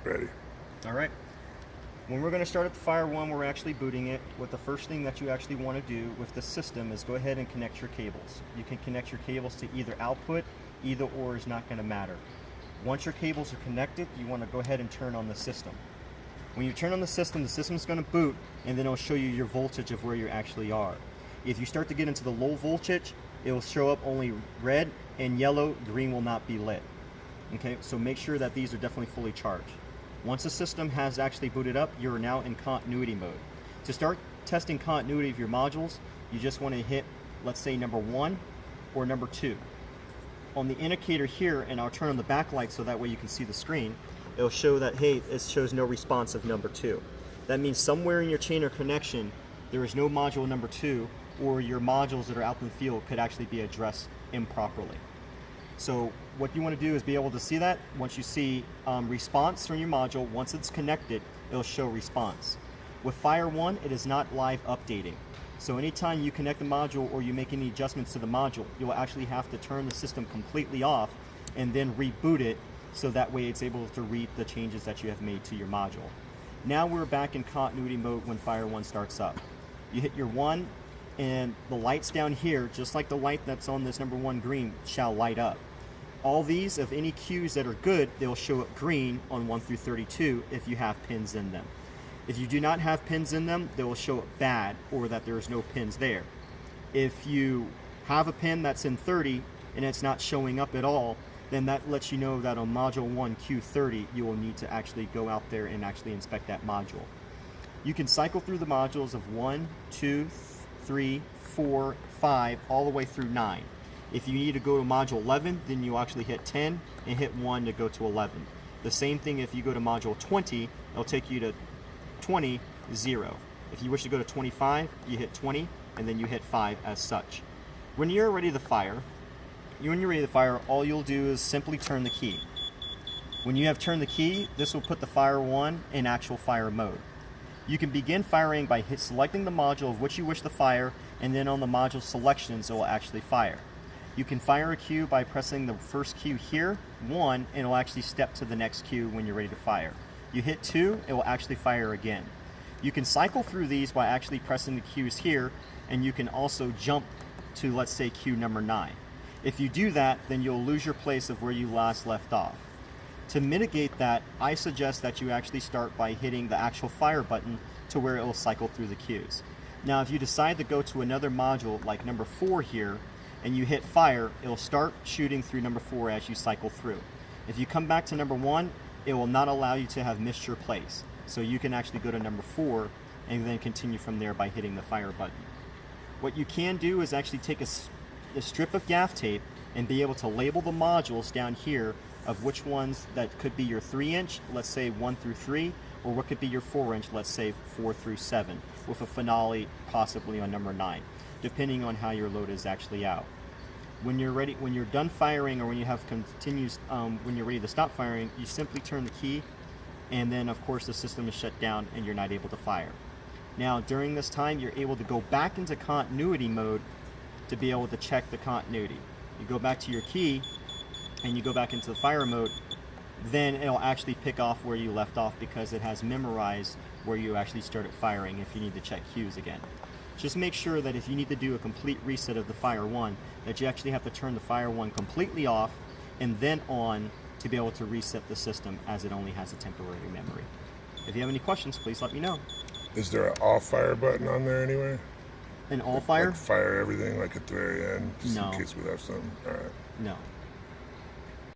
Ready. All right. When we're going to start at the Fire 1, we're actually booting it. What the first thing that you actually want to do with the system is go ahead and connect your cables. You can connect your cables to either output, either or is not going to matter. Once your cables are connected, you want to go ahead and turn on the system. When you turn on the system is going to boot, and then it'll show you your voltage of where you actually are. If you start to get into the low voltage, it will show up only red and yellow, green will not be lit. Okay, so make sure that these are definitely fully charged. Once the system has actually booted up, you're now in continuity mode. To start testing continuity of your modules, you just want to hit, let's say, number 1 or number 2. On the indicator here, and I'll turn on the backlight so that way you can see the screen, it'll show that, hey, it shows no response of number 2. That means somewhere in your chain of connection, there is no module number 2, or your modules that are out in the field could actually be addressed improperly. So what you want to do is be able to see that. Once you see response from your module, once it's connected, it'll show response. With Fire 1, it is not live updating. So anytime you connect the module or you make any adjustments to the module, you'll actually have to turn the system completely off and then reboot it so that way it's able to read the changes that you have made to your module. Now we're back in continuity mode when Fire 1 starts up. You hit your 1 and the lights down here, just like the light that's on this number 1 green, shall light up. All these, of any cues that are good, they'll show up green on 1 through 32 if you have pins in them. If you do not have pins in them, they will show up bad or that there's no pins there. If you have a pin that's in 30 and it's not showing up at all, then that lets you know that on module 1 Q30 you will need to actually go out there and actually inspect that module. You can cycle through the modules of 1, 2, 3, 4, 5, all the way through 9. If you need to go to module 11, then you actually hit 10 and hit 1 to go to 11. The same thing if you go to module 20, it'll take you to 20, 0. If you wish to go to 25, you hit 20 and then you hit 5 as such. When you're ready to fire, all you'll do is simply turn the key. When you have turned the key, this will put the Fire 1 in actual fire mode. You can begin firing by selecting the module of which you wish to fire, and then on the module selections it will actually fire. You can fire a cue by pressing the first cue here, 1, and it will actually step to the next cue when you're ready to fire. You hit 2, it will actually fire again. You can cycle through these by actually pressing the cues here, and you can also jump to, let's say, cue number 9. If you do that, then you'll lose your place of where you last left off. To mitigate that, I suggest that you actually start by hitting the actual fire button to where it will cycle through the cues. Now, if you decide to go to another module like number 4 here, and you hit fire, it will start shooting through number 4 as you cycle through. If you come back to number 1, it will not allow you to have missed your place. So you can actually go to number 4 and then continue from there by hitting the fire button. What you can do is actually take a strip of gaff tape and be able to label the modules down here of which ones that could be your 3-inch, let's say 1 through 3, or what could be your 4-inch, let's say 4 through 7, with a finale possibly on number 9. Depending on how your load is actually out. When you're ready, when you're done firing, or when you have continues, when you're ready to stop firing, you simply turn the key, and then of course the system is shut down and you're not able to fire. Now during this time, you're able to go back into continuity mode to be able to check the continuity. You go back to your key, and you go back into the fire mode, then it'll actually pick off where you left off because it has memorized where you actually started firing if you need to check cues again. Just make sure that if you need to do a complete reset of the Fire 1, that you actually have to turn the Fire 1 completely off and then on to be able to reset the system, as it only has a temporary memory. If you have any questions, please let me know. Is there an off fire button on there anyway? An all fire? Like fire everything like at the very end, just No. in case we have something. All right. No.